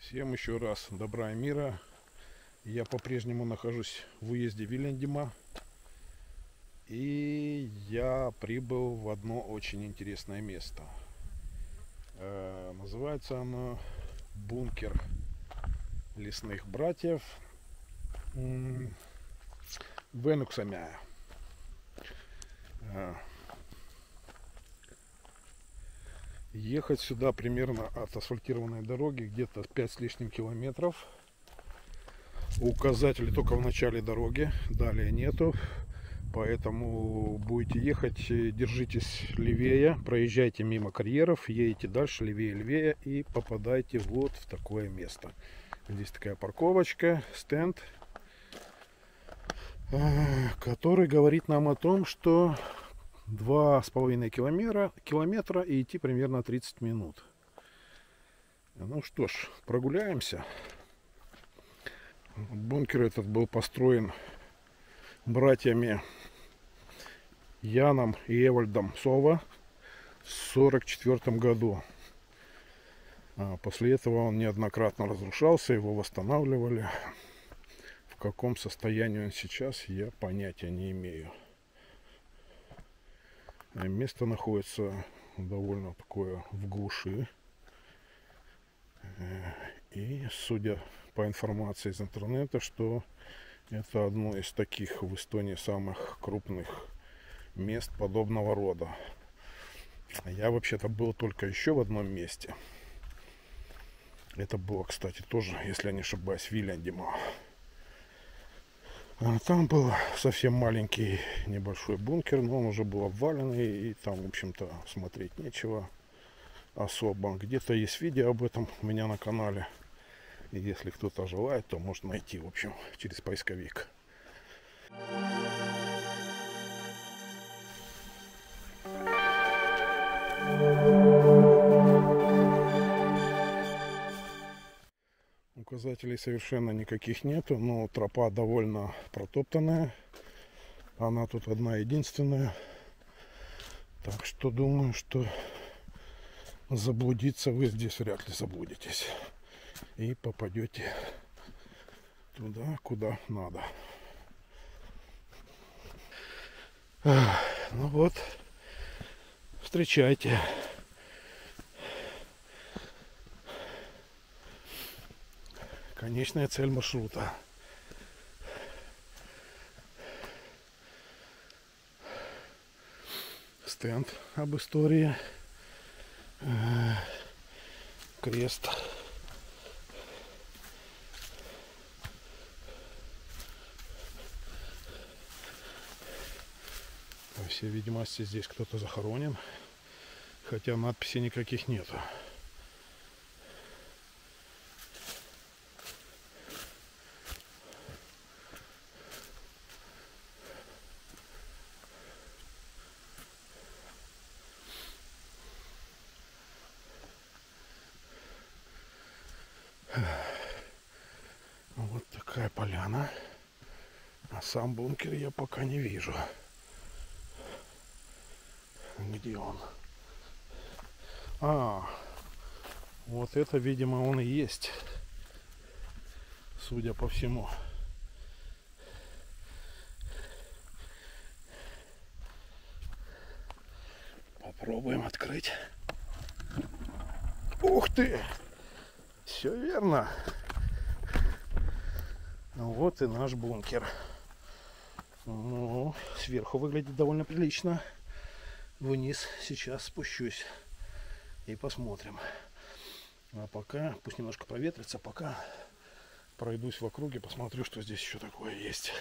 Всем еще раз добра и мира. Я по-прежнему нахожусь в уезде Виллендима. И я прибыл в одно очень интересное место. Называется оно бункер лесных братьев Венуксамя. Ехать сюда примерно от асфальтированной дороги где-то 5 с лишним километров. Указатели только в начале дороги, далее нету. Поэтому будете ехать, держитесь левее, проезжайте мимо карьеров, едете дальше, левее и попадаете вот в такое место. Здесь такая парковочка, стенд, который говорит нам о том, что 2,5 километра и идти примерно 30 минут. Ну что ж, прогуляемся. Бункер этот был построен братьями Яном и Эвальдом Сова в 1944 году. После этого он неоднократно разрушался, его восстанавливали. В каком состоянии он сейчас, я понятия не имею. Место находится довольно такое в глуши. И судя по информации из интернета, что это одно из таких в Эстонии самых крупных мест подобного рода. Я вообще-то был только еще в одном месте. Это было, кстати, тоже, если я не ошибаюсь, Виллендима. Там был совсем маленький небольшой бункер, но он уже был обваленный, и там, в общем-то, смотреть нечего особо. Где-то есть видео об этом у меня на канале. И если кто-то желает, то может найти, в общем, через поисковик. Указателей совершенно никаких нету, но тропа довольно протоптанная. Она тут одна единственная. Так что думаю, что заблудиться вы здесь вряд ли заблудитесь. И попадете туда, куда надо. Ну вот, встречайте. Конечная цель маршрута. Стенд об истории. Крест. По всей видимости, здесь кто-то захоронен. Хотя надписей никаких нету. Вот такая поляна. А сам бункер я пока не вижу. Где он? Вот это, видимо, он и есть. Судя по всему. Попробуем открыть. Ух ты! Все верно. Вот и наш бункер. Ну, сверху выглядит довольно прилично. Вниз сейчас спущусь и посмотрим. А пока, пусть немножко проветрится, пока пройдусь в округе, посмотрю, что здесь еще такое есть.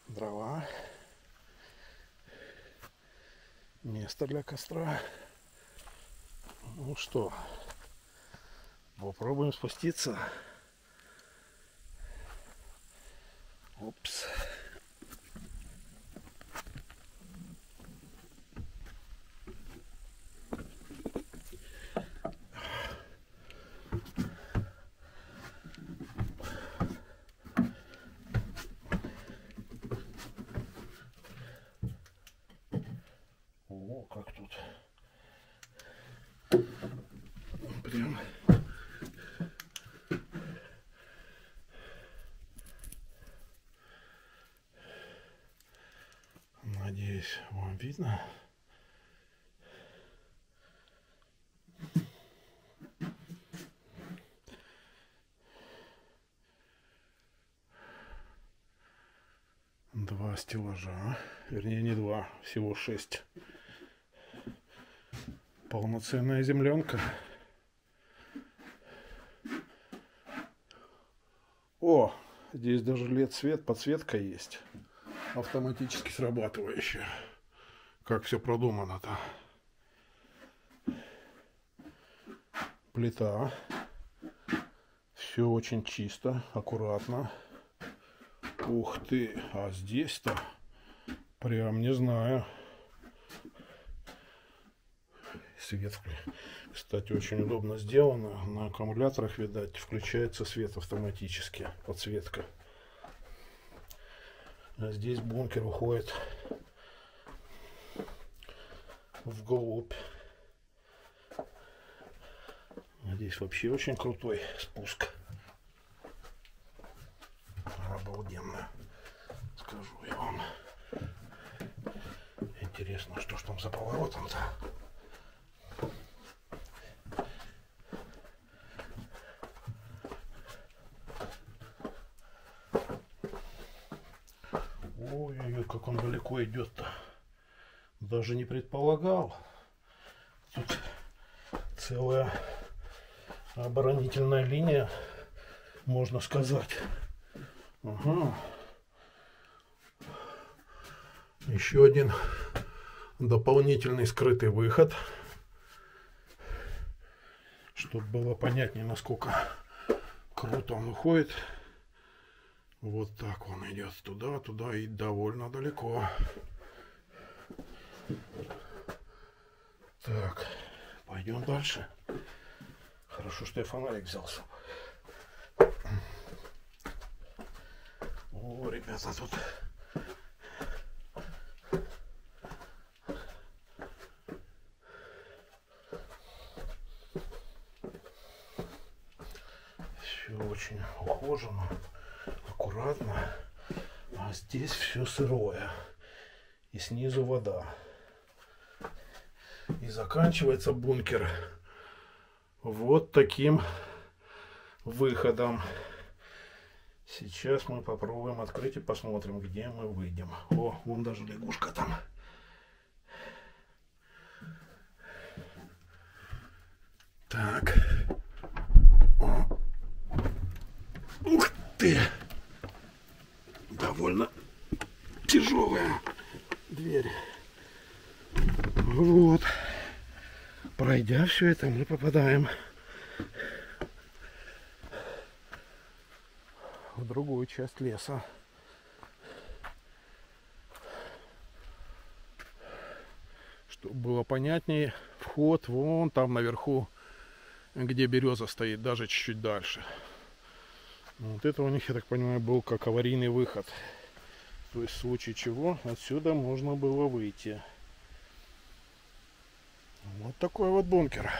Дрова. Место для костра. Ну что, попробуем спуститься. Упс. О, как тут посмотрим. Надеюсь, вам видно. Два стеллажа, вернее не два, всего 6. Полноценная землянка. О, здесь даже LED-свет, подсветка есть. Автоматически срабатывающая. Как все продумано-то. Плита. Все очень чисто, аккуратно. Ух ты, а здесь-то прям не знаю. Свет, кстати, очень удобно сделано. На аккумуляторах, видать, включается свет автоматически, подсветка. А здесь бункер уходит вглубь. Здесь вообще очень крутой спуск. Обалденно, скажу я вам. Интересно, что ж там за поворотом-то? Ой-ой-ой, как он далеко идет-то. Даже не предполагал. Тут целая оборонительная линия, можно сказать. Ага. Еще один дополнительный скрытый выход, чтобы было понятнее, насколько круто он уходит. Вот так он идет туда, туда и довольно далеко. Так, пойдем дальше. Хорошо, что я фонарик взял с собой. О, ребята, тут все очень ухожено, аккуратно, а здесь все сырое, и снизу вода, и заканчивается бункер вот таким выходом. Сейчас мы попробуем открыть и посмотрим, где мы выйдем. О, вон даже лягушка там. Так. О. Ух ты! Довольно тяжелая дверь. Вот. Пройдя все это, мы попадаем в другую часть леса. Чтобы было понятнее, вход вон там наверху, где береза стоит, даже чуть-чуть дальше. Вот это у них, я так понимаю, был как аварийный выход. То есть в случае чего отсюда можно было выйти. Вот такой вот бункер.